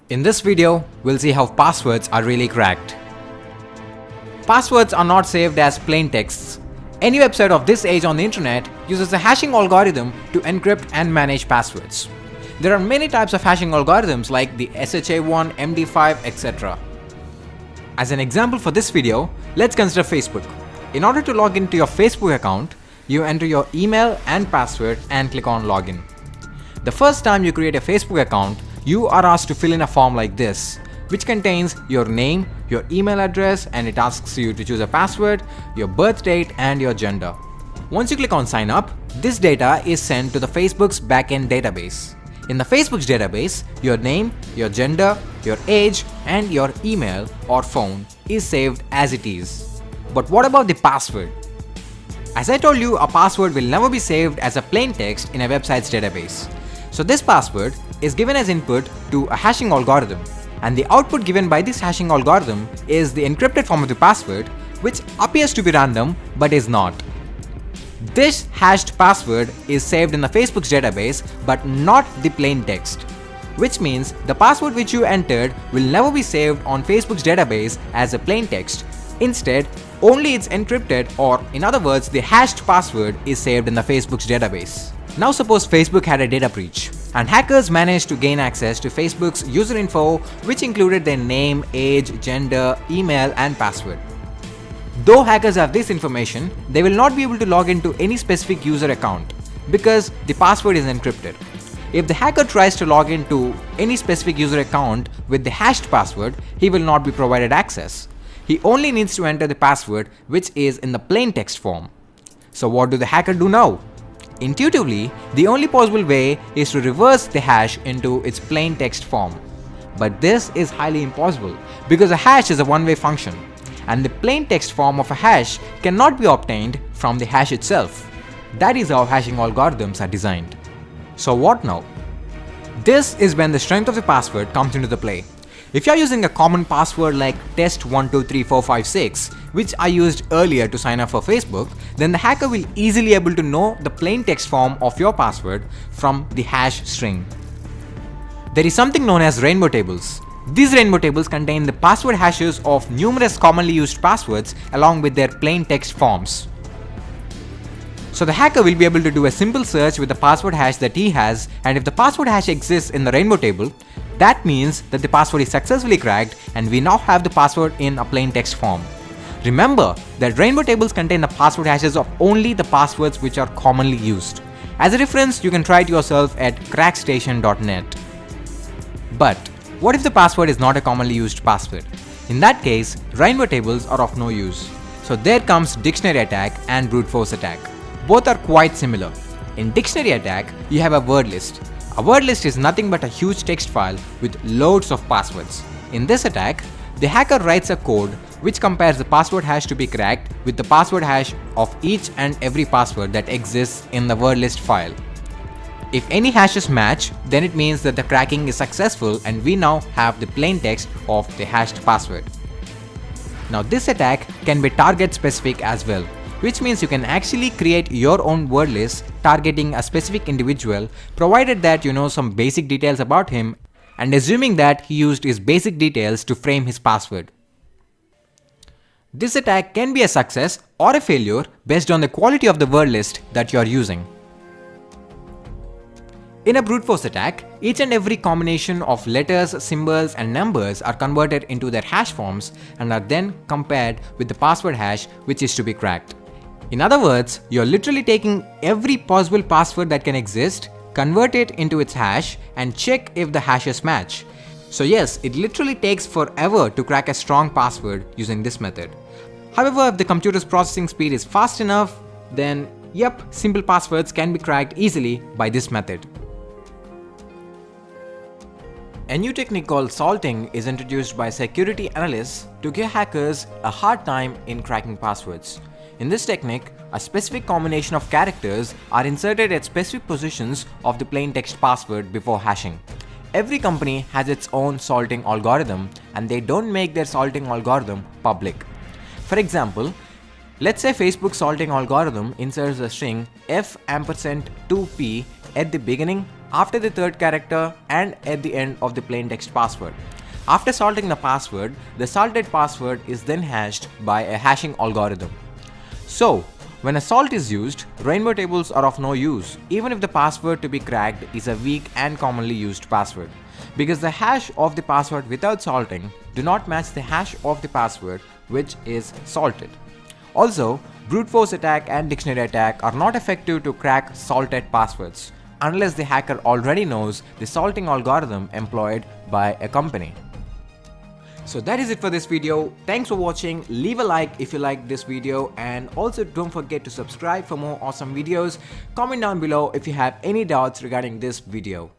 In this video, we'll see how passwords are really cracked. Passwords are not saved as plain texts. Any website of this age on the internet uses a hashing algorithm to encrypt and manage passwords. There are many types of hashing algorithms like the SHA-1, MD5, etc. As an example for this video, let's consider Facebook. In order to log into your Facebook account, you enter your email and password and click on login. The first time you create a Facebook account, you are asked to fill in a form like this, which contains your name, your email address, and it asks you to choose a password, your birth date, and your gender. Once you click on sign up, this data is sent to the Facebook's backend database. In the Facebook's database, your name, your gender, your age, and your email or phone is saved as it is. But what about the password? As I told you, a password will never be saved as a plain text in a website's database. So this password is given as input to a hashing algorithm, and the output given by this hashing algorithm is the encrypted form of the password, which appears to be random but is not. This hashed password is saved in the Facebook's database but not the plain text, which means the password which you entered will never be saved on Facebook's database as a plain text. Instead, only its encrypted, or in other words, the hashed password is saved in the Facebook's database. Now suppose Facebook had a data breach, and hackers managed to gain access to Facebook's user info, which included their name, age, gender, email, and password. Though hackers have this information, they will not be able to log into any specific user account because the password is encrypted. If the hacker tries to log into any specific user account with the hashed password, he will not be provided access. He only needs to enter the password, which is in the plain text form. So what do the hacker do now? Intuitively, the only possible way is to reverse the hash into its plain text form. But this is highly impossible because a hash is a one-way function, and the plain text form of a hash cannot be obtained from the hash itself. That is how hashing algorithms are designed. So what now? This is when the strength of the password comes into the play. If you are using a common password like test123456, which I used earlier to sign up for Facebook, then the hacker will easily able to know the plain text form of your password from the hash string. There is something known as rainbow tables. These rainbow tables contain the password hashes of numerous commonly used passwords along with their plain text forms. So the hacker will be able to do a simple search with the password hash that he has, and if the password hash exists in the rainbow table, that means that the password is successfully cracked and we now have the password in a plain text form. Remember that rainbow tables contain the password hashes of only the passwords which are commonly used. As a reference, you can try it yourself at crackstation.net. But what if the password is not a commonly used password? In that case, rainbow tables are of no use. So there comes dictionary attack and brute force attack. Both are quite similar. In dictionary attack, you have a word list. A word list is nothing but a huge text file with loads of passwords. In this attack, the hacker writes a code which compares the password hash to be cracked with the password hash of each and every password that exists in the word list file. If any hashes match, then it means that the cracking is successful and we now have the plain text of the hashed password. Now this attack can be target specific as well, which means you can actually create your own word list targeting a specific individual, provided that you know some basic details about him and assuming that he used his basic details to frame his password. This attack can be a success or a failure based on the quality of the word list that you are using. In a brute force attack, each and every combination of letters, symbols, and numbers are converted into their hash forms and are then compared with the password hash which is to be cracked. In other words, you're literally taking every possible password that can exist, convert it into its hash, and check if the hashes match. So yes, it literally takes forever to crack a strong password using this method. However, if the computer's processing speed is fast enough, then yep, simple passwords can be cracked easily by this method. A new technique called salting is introduced by security analysts to give hackers a hard time in cracking passwords. In this technique, a specific combination of characters are inserted at specific positions of the plain text password before hashing. Every company has its own salting algorithm and they don't make their salting algorithm public. For example, let's say Facebook's salting algorithm inserts a string f ampersand 2p at the beginning, after the third character and at the end of the plaintext password. After salting the password, the salted password is then hashed by a hashing algorithm. So, when a salt is used, rainbow tables are of no use even if the password to be cracked is a weak and commonly used password, because the hash of the password without salting do not match the hash of the password which is salted. Also, brute force attack and dictionary attack are not effective to crack salted passwords unless the hacker already knows the salting algorithm employed by a company. So that is it for this video. Thanks for watching. Leave a like if you liked this video, and also don't forget to subscribe for more awesome videos. Comment down below if you have any doubts regarding this video.